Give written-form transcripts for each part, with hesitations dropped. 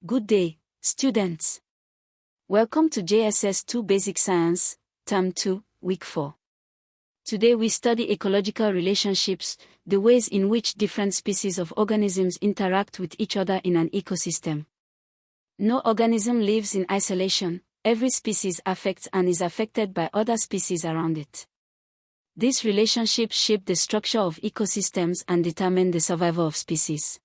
Good day, students. Welcome to JSS 2 Basic Science, Term 2, Week 4. Today we study ecological relationships, the ways in which different species of organisms interact with each other in an ecosystem. No organism lives in isolation. Every species affects and is affected by other species around it. These relationships shape the structure of ecosystems and determine the survival of species.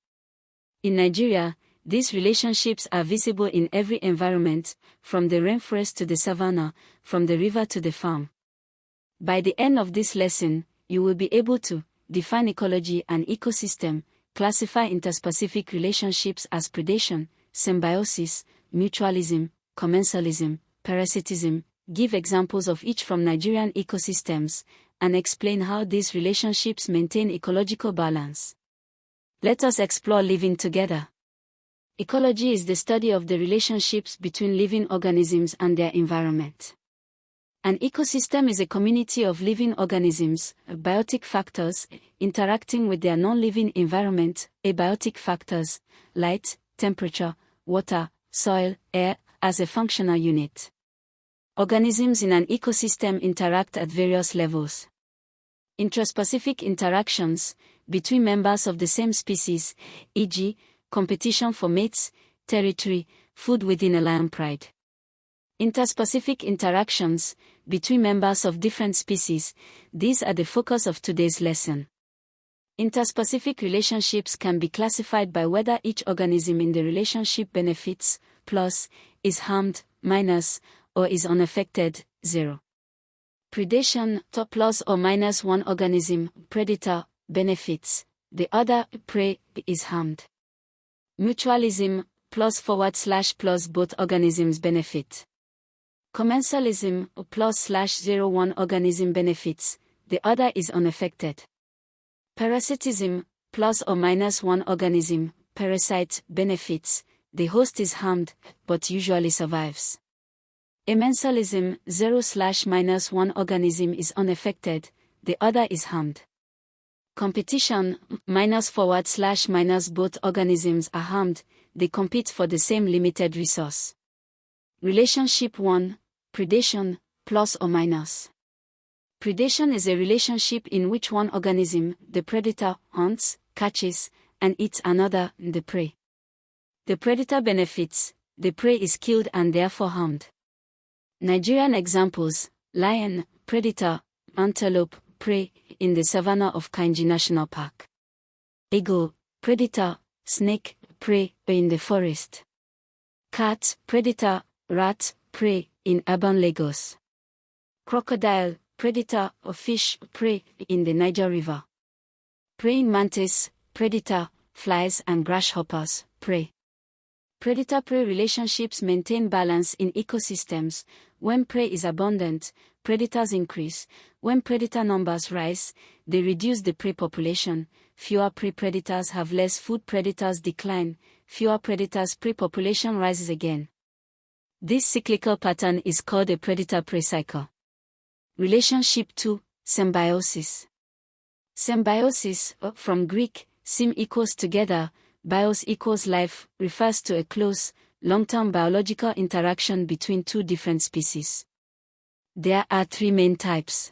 In Nigeria, these relationships are visible in every environment, from the rainforest to the savanna, from the river to the farm. By the end of this lesson, you will be able to define ecology and ecosystem, classify interspecific relationships as predation, symbiosis, mutualism, commensalism, parasitism, give examples of each from Nigerian ecosystems, and explain how these relationships maintain ecological balance. Let us explore living together. Ecology is the study of the relationships between living organisms and their environment. An ecosystem is a community of living organisms, biotic factors, interacting with their non-living environment, abiotic factors, light, temperature, water, soil, air, as a functional unit. Organisms in an ecosystem interact at various levels. Intraspecific interactions between members of the same species, e.g., competition for mates, territory, food within a lion pride. Interspecific interactions between members of different species, these are the focus of today's lesson. Interspecific relationships can be classified by whether each organism in the relationship benefits, plus, is harmed, minus, or is unaffected, 0. Predation, plus or minus one organism, predator, benefits, the other, prey, is harmed. Mutualism, plus both organisms benefit. Commensalism, +/0 one organism benefits, the other is unaffected. Parasitism, plus or minus one organism, parasite, benefits, the host is harmed, but usually survives. Amensalism, 0/- one organism is unaffected, the other is harmed. Competition, -/ both organisms are harmed, they compete for the same limited resource. Relationship 1, predation, plus or minus. Predation is a relationship in which one organism, the predator, hunts, catches, and eats another, the prey. The predator benefits, the prey is killed and therefore harmed. Nigerian examples: lion, predator, antelope, prey, in the savanna of Kainji National Park. Eagle, predator, snake, prey, in the forest. Cat, predator, rat, prey, in urban Lagos. Crocodile, predator, or fish, prey, in the Niger River. Praying mantis, predator, flies and grasshoppers, prey. Predator-prey relationships maintain balance in ecosystems. When prey is abundant, predators increase. When predator numbers rise, they reduce the prey population. Fewer prey predators have less food, predators decline. Fewer predators, prey population rises again. This cyclical pattern is called a predator-prey cycle. Relationship 2, symbiosis. Symbiosis, from Greek, sym equals together, bios equals life, refers to a close, long-term biological interaction between two different species. There are three main types.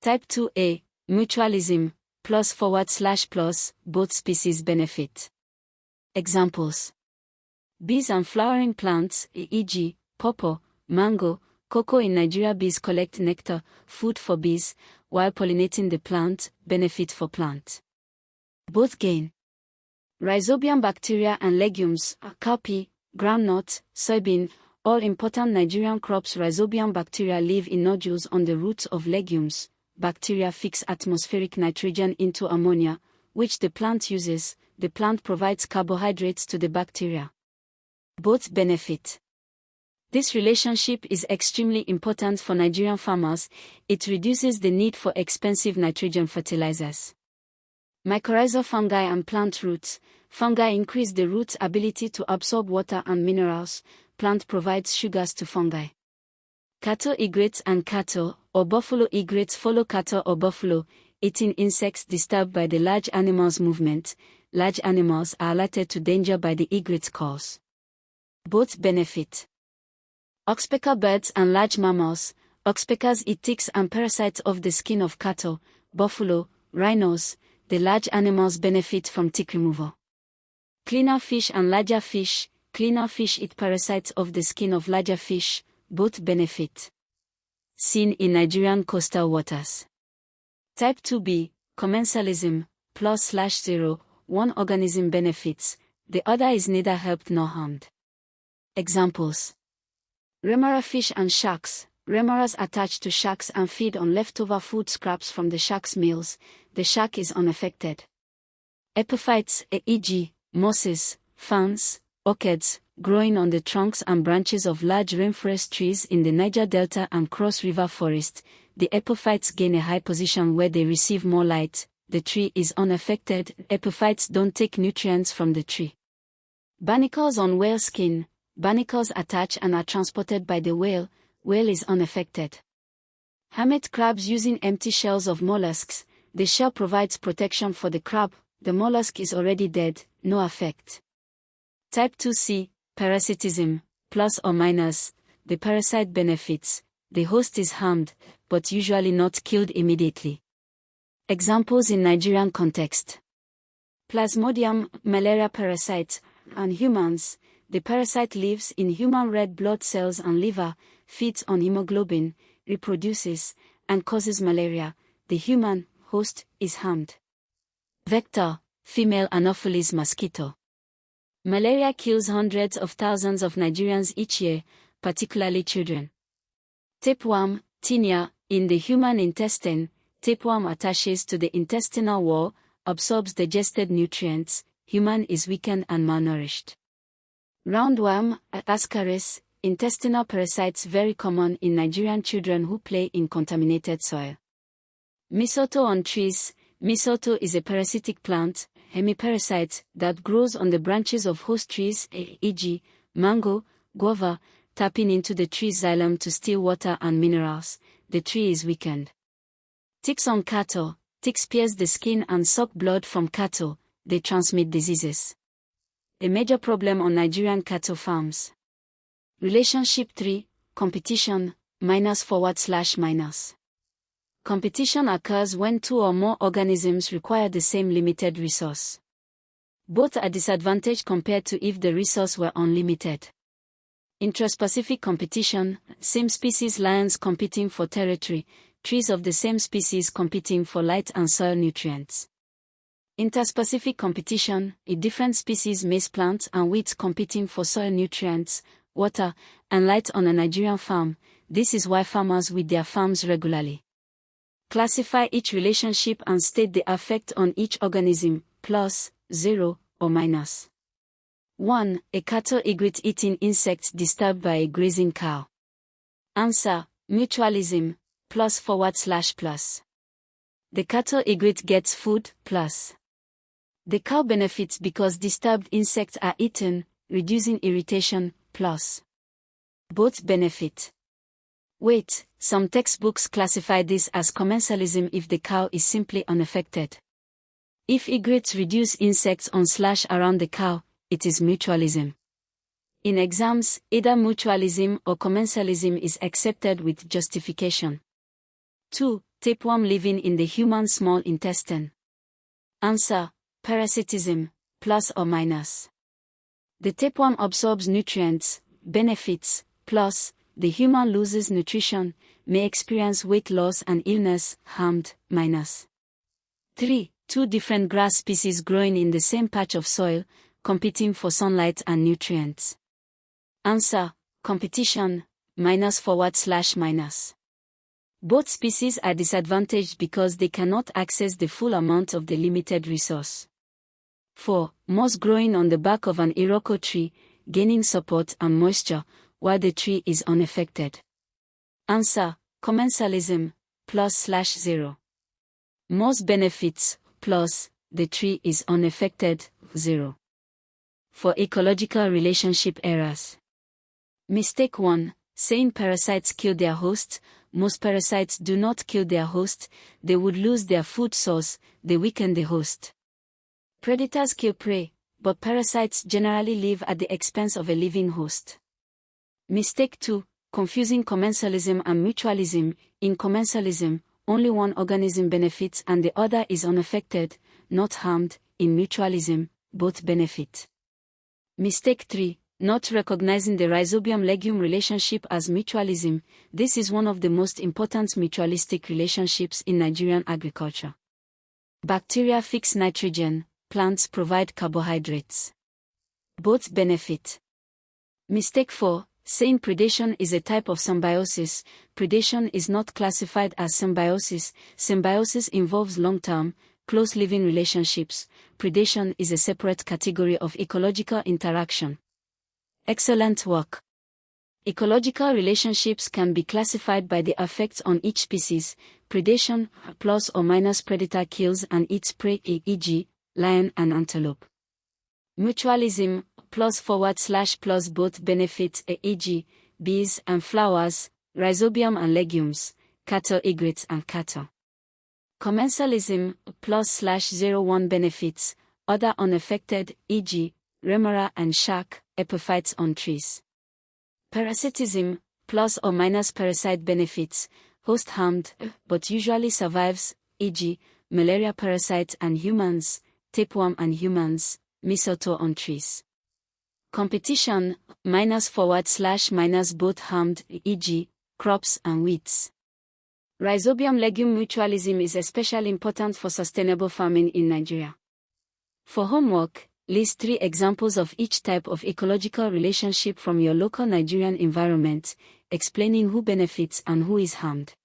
Type 2A, mutualism, +/+, both species benefit. Examples: bees and flowering plants, e.g., pawpaw, mango, cocoa. In Nigeria, bees collect nectar, food for bees, while pollinating the plant, benefit for plant. Both gain. Rhizobium bacteria and legumes, cowpea, groundnut, soybean, all important Nigerian crops. Rhizobium bacteria live in nodules on the roots of legumes. Bacteria fix atmospheric nitrogen into ammonia, which the plant uses. The plant provides carbohydrates to the bacteria. Both benefit. This relationship is extremely important for Nigerian farmers. It reduces the need for expensive nitrogen fertilizers. Mycorrhizal fungi and plant roots. Fungi increase the root's ability to absorb water and minerals. Plant provides sugars to fungi. Cattle egrets and cattle, or buffalo egrets follow cattle or buffalo, eating insects disturbed by the large animals' movement. Large animals are alerted to danger by the egret's calls. Both benefit. Oxpecker birds and large mammals. Oxpeckers eat ticks and parasites off the skin of cattle, buffalo, rhinos. The large animals benefit from tick removal. Cleaner fish and larger fish. Cleaner fish eat parasites off the skin of larger fish. Both benefit. Seen in Nigerian coastal waters. Type 2b, commensalism, +/0, one organism benefits, the other is neither helped nor harmed. Examples. Remora fish and sharks. Remoras attach to sharks and feed on leftover food scraps from the shark's meals. The shark is unaffected. Epiphytes, e.g., mosses, ferns, orchids, growing on the trunks and branches of large rainforest trees in the Niger Delta and Cross River Forest, the epiphytes gain a high position where they receive more light. The tree is unaffected. Epiphytes don't take nutrients from the tree. Barnacles on whale skin. Barnacles attach and are transported by the whale. Whale is unaffected. Hermit crabs using empty shells of mollusks. The shell provides protection for the crab. The mollusk is already dead, no effect. Type 2c, parasitism, plus or minus. The parasite benefits. The host is harmed, but usually not killed immediately. Examples in Nigerian context. Plasmodium, malaria parasite, and humans. The parasite lives in human red blood cells and liver, feeds on hemoglobin, reproduces, and causes malaria. The human host is harmed. Vector, female Anopheles mosquito. Malaria kills hundreds of thousands of Nigerians each year, particularly children. Tapeworm, tinea, in the human intestine. Tapeworm attaches to the intestinal wall, absorbs digested nutrients. Human is weakened and malnourished. Roundworm, Ascaris, intestinal parasites very common in Nigerian children who play in contaminated soil. Mistletoe on trees. Mistletoe is a parasitic plant, hemiparasite, that grows on the branches of host trees, e.g., mango, guava, tapping into the tree's xylem to steal water and minerals. The tree is weakened. Ticks on cattle. Ticks pierce the skin and suck blood from cattle. They transmit diseases. A major problem on Nigerian cattle farms. Relationship 3, competition, -/-. Competition occurs when two or more organisms require the same limited resource. Both are disadvantaged compared to if the resource were unlimited. Intraspecific competition, same species lions competing for territory, trees of the same species competing for light and soil nutrients. Interspecific competition, a different species maize plants and wheat competing for soil nutrients, water, and light on a Nigerian farm. This is why farmers weed their farms regularly. Classify each relationship and state the effect on each organism, +, 0, or -. 1. A cattle egret eating insects disturbed by a grazing cow. Answer, mutualism, +/+. The cattle egret gets food, +. The cow benefits because disturbed insects are eaten, reducing irritation, +. Both benefit. Wait, some textbooks classify this as commensalism if the cow is simply unaffected. If egrets reduce insects on/around the cow, it is mutualism. In exams, either mutualism or commensalism is accepted with justification. 2. Tapeworm living in the human small intestine. Answer, parasitism, +or-. The tapeworm absorbs nutrients, benefits, +, the human loses nutrition, may experience weight loss and illness, harmed, -. 3. Two different grass species growing in the same patch of soil, competing for sunlight and nutrients. Answer, competition, -/-. Both species are disadvantaged because they cannot access the full amount of the limited resource. 4. Moss growing on the bark of an iroko tree, gaining support and moisture, while the tree is unaffected. Answer, commensalism, +/0. Moss benefits, +, the tree is unaffected, 0. For ecological relationship errors. Mistake 1, saying parasites kill their host. Most parasites do not kill their host, they would lose their food source, they weaken the host. Predators kill prey. but parasites generally live at the expense of a living host. Mistake 2. Confusing commensalism and mutualism. In commensalism, only one organism benefits and the other is unaffected, not harmed. In mutualism, both benefit. Mistake 3. Not recognizing the rhizobium-legume relationship as mutualism. This is one of the most important mutualistic relationships in Nigerian agriculture. Bacteria fix nitrogen, plants provide carbohydrates. Both benefit. Mistake 4. Saying predation is a type of symbiosis. Predation is not classified as symbiosis. Symbiosis involves long-term, close living relationships. Predation is a separate category of ecological interaction. Excellent work. Ecological relationships can be classified by the effects on each species. Predation, plus or minus predator kills and eats prey, e.g., lion and antelope. Mutualism, plus both benefit, e.g., bees and flowers, rhizobium and legumes, cattle egrets and cattle. Commensalism, +/01 benefits, other unaffected, e.g., remora and shark, epiphytes on trees. Parasitism, plus or minus parasite benefits, host harmed, but usually survives, e.g., malaria parasites and humans, tapeworm and humans, mistletoe on trees. Competition, -/ both harmed, e.g., crops and weeds. Rhizobium-legume mutualism is especially important for sustainable farming in Nigeria. For homework, list 3 examples of each type of ecological relationship from your local Nigerian environment, explaining who benefits and who is harmed.